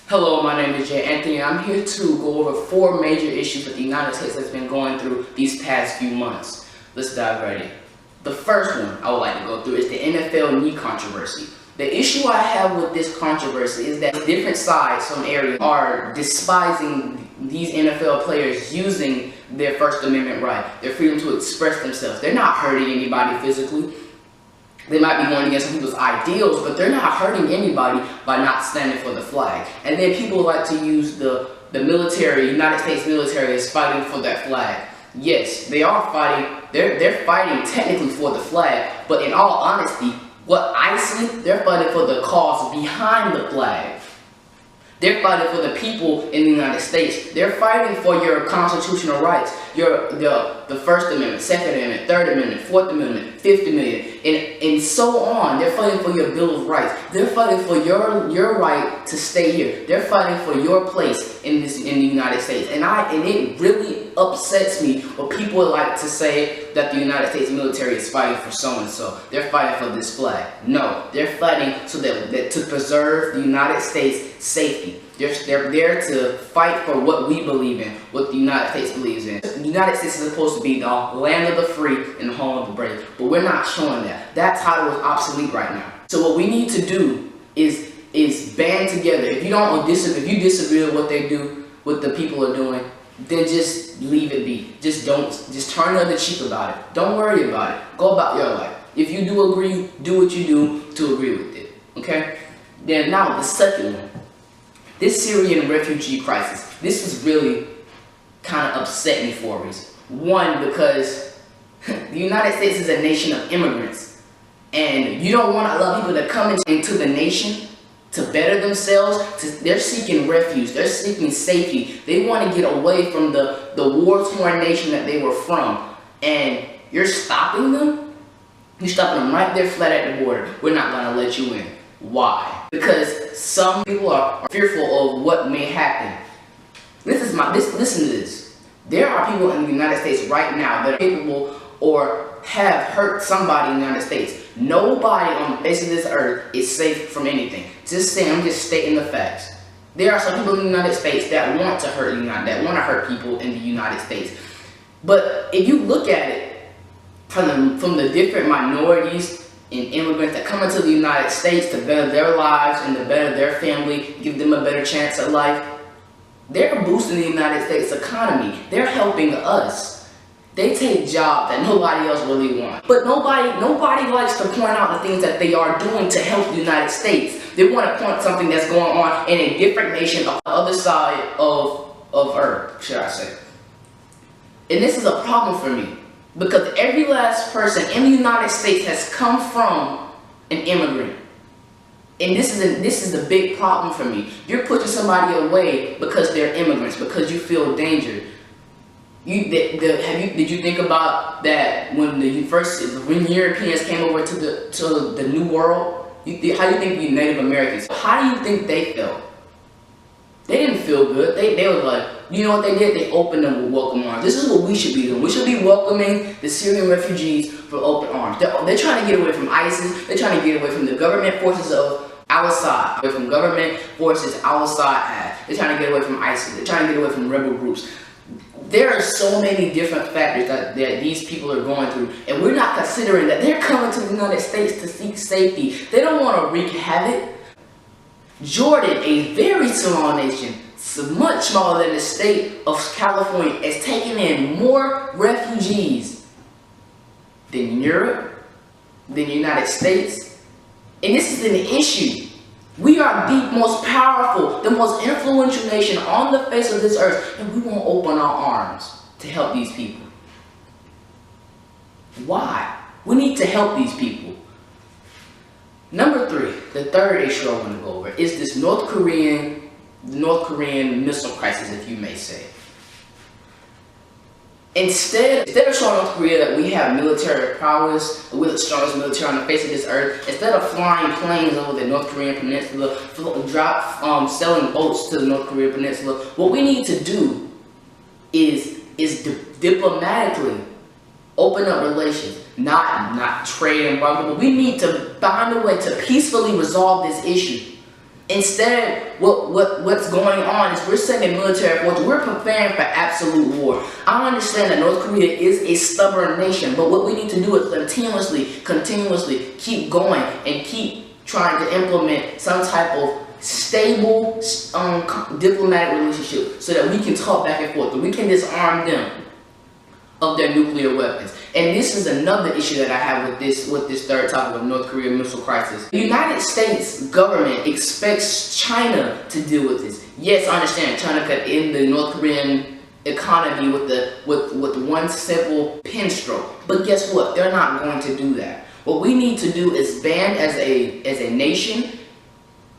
Hello, my name is Jay Anthony, and I'm here to go over 4 major issues that the United States has been going through these past few months. Let's dive right in. The first one I would like to go through is the NFL knee controversy. The issue I have with this controversy is that different sides from areas are despising these NFL players using their First Amendment right, their freedom to express themselves. They're not hurting anybody physically. They might be going against some people's ideals, but they're not hurting anybody by not standing for the flag. And then people like to use the military, United States military, as fighting for that flag. Yes, they are fighting. They're fighting technically for the flag, but in all honesty, what I see, they're fighting for the cause behind the flag. They're fighting for the people in the United States. They're fighting for your constitutional rights, the First Amendment, Second Amendment, Third Amendment, Fourth Amendment, Fifth Amendment, and so on. They're fighting for your Bill of Rights. They're fighting for your right to stay here. They're fighting for your place in the United States. And it really upsets me when people like to say that the United States military is fighting for so and so. They're fighting for this flag. No, they're fighting so that to preserve the United States' safety. They're there to fight for what we believe in, what the United States believes in. The United States is supposed to be the land of the free and the home of the brave, but we're not showing that. That title is obsolete right now. So what we need to do is band together. If you disagree with what they do, what the people are doing, then just leave it be. Just turn the other cheek about it. Don't worry about it. Go about your life. If you do agree, do what you do to agree with it. Okay? Then now the second one. This Syrian refugee crisis, this has really kind of upset me for a reason. One, because the United States is a nation of immigrants, and you don't want a lot of people to come into the nation to better themselves. They're seeking refuge, they're seeking safety. They want to get away from the war-torn nation that they were from, and you're stopping them? You're stopping them right there flat at the border. We're not going to let you in. Why? Because some people are fearful of what may happen. Listen to this. There are people in the United States right now that are capable or have hurt somebody in the United States. Nobody on the face of this earth is safe from anything. I'm just stating the facts. There are some people in the United States that want to hurt people in the United States. But if you look at it from the different minorities and immigrants that come into the United States to better their lives and to better their family, give them a better chance at life, they're boosting the United States economy. They're helping us. They take jobs that nobody else really wants. But nobody likes to point out the things that they are doing to help the United States. They want to point something that's going on in a different nation on the other side of Earth, should I say. And this is a problem for me, because every last person in the United States has come from an immigrant. And this is a big problem for me. You're pushing somebody away because they're immigrants, because you feel danger. Did you think about that when Europeans came over to the New World? How do you think the Native Americans, how do you think they felt? They didn't feel good. They were like, you know what they did? They opened them with welcome arms. This is what we should be doing. We should be welcoming the Syrian refugees with open arms. They're trying to get away from ISIS. They're trying to get away from the government forces of Al-Assad. Away from government forces Al-Assad had. They're trying to get away from ISIS. They're trying to get away from rebel groups. There are so many different factors that these people are going through, and we're not considering that they're coming to the United States to seek safety. They don't want to wreak havoc. Jordan, a very small nation, much smaller than the state of California, is taking in more refugees than Europe, than the United States. And this is an issue. We are the most powerful, the most influential nation on the face of this earth, and we won't open our arms to help these people. Why? We need to help these people. Number 3, the third issue I want to go over is this North Korean missile crisis, if you may say. Instead of showing North Korea that we have military prowess, we're the strongest military on the face of this earth, instead of flying planes over the North Korean peninsula, selling boats to the North Korean peninsula, what we need to do is diplomatically open up relations, not trade embargo, but we need to find a way to peacefully resolve this issue. Instead, what's going on is we're sending military forces, we're preparing for absolute war. I understand that North Korea is a stubborn nation, but what we need to do is continuously keep going and keep trying to implement some type of stable diplomatic relationship so that we can talk back and forth, that we can disarm them of their nuclear weapons. And this is another issue that I have with this third topic of North Korean missile crisis. The United States government expects China to deal with this. Yes, I understand China could end the North Korean economy with one simple pen stroke. But guess what? They're not going to do that. What we need to do is band as a nation,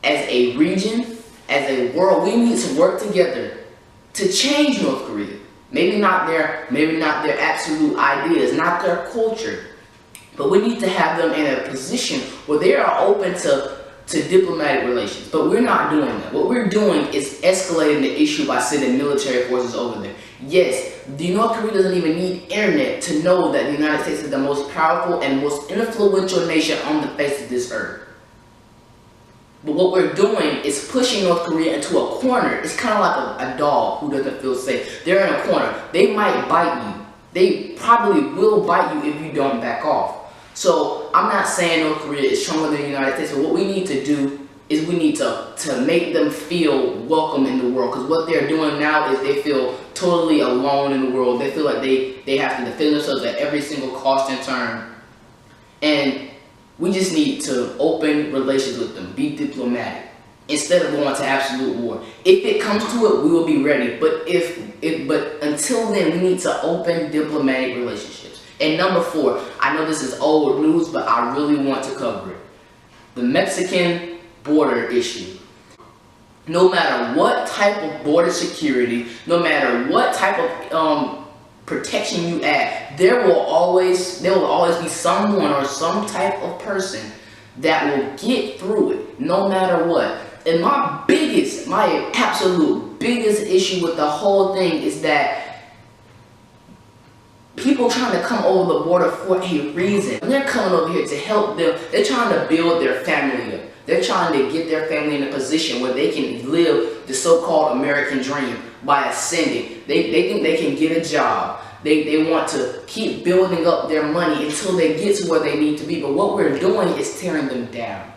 as a region, as a world. We need to work together to change North Korea. Maybe not their absolute ideas, not their culture, but we need to have them in a position where they are open to diplomatic relations. But we're not doing that. What we're doing is escalating the issue by sending military forces over there. Yes, the North Korea doesn't even need internet to know that the United States is the most powerful and most influential nation on the face of this earth. But what we're doing is pushing North Korea into a corner. It's kind of like a dog who doesn't feel safe. They're in a corner. They might bite you. They probably will bite you if you don't back off. So I'm not saying North Korea is stronger than the United States, but what we need to do is we need to make them feel welcome in the world. Because what they're doing now is they feel totally alone in the world. They feel like they have to defend themselves at every single cost and turn. And we just need to open relations with them, be diplomatic, instead of going to absolute war. If it comes to it, we will be ready. But but until then, we need to open diplomatic relationships. And number 4, I know this is old news, but I really want to cover it. The Mexican border issue. No matter what type of border security, no matter what type of protection you add, there will always be someone or some type of person that will get through it, no matter what. And my absolute biggest issue with the whole thing is that people trying to come over the border for a reason. And they're coming over here to help them. They're trying to build their family up. They're trying to get their family in a position where they can live the so-called American dream by ascending. They think they can get a job. They want to keep building up their money until they get to where they need to be. But what we're doing is tearing them down.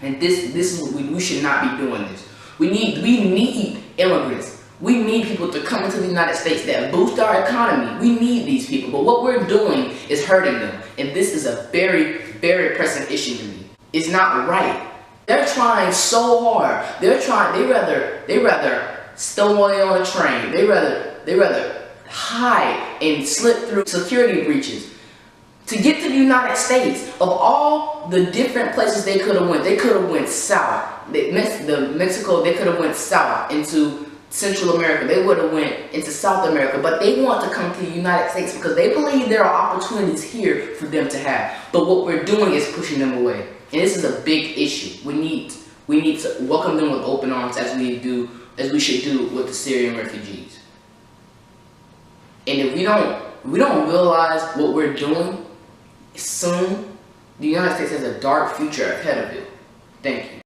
And this is we should not be doing this. We need immigrants. We need people to come into the United States that boost our economy. We need these people. But what we're doing is hurting them. And this is a very, very pressing issue to me. It's not right. They're trying so hard. They rather stow away on a train. They rather hide and slip through security breaches to get to the United States. Of all the different places they could have went south. Mexico, they could have went south into Central America. They would have went into South America, but they want to come to the United States because they believe there are opportunities here for them to have. But what we're doing is pushing them away. And this is a big issue. We need to welcome them with open arms as we should do with the Syrian refugees. And if we don't realize what we're doing soon, the United States has a dark future ahead of it. Thank you.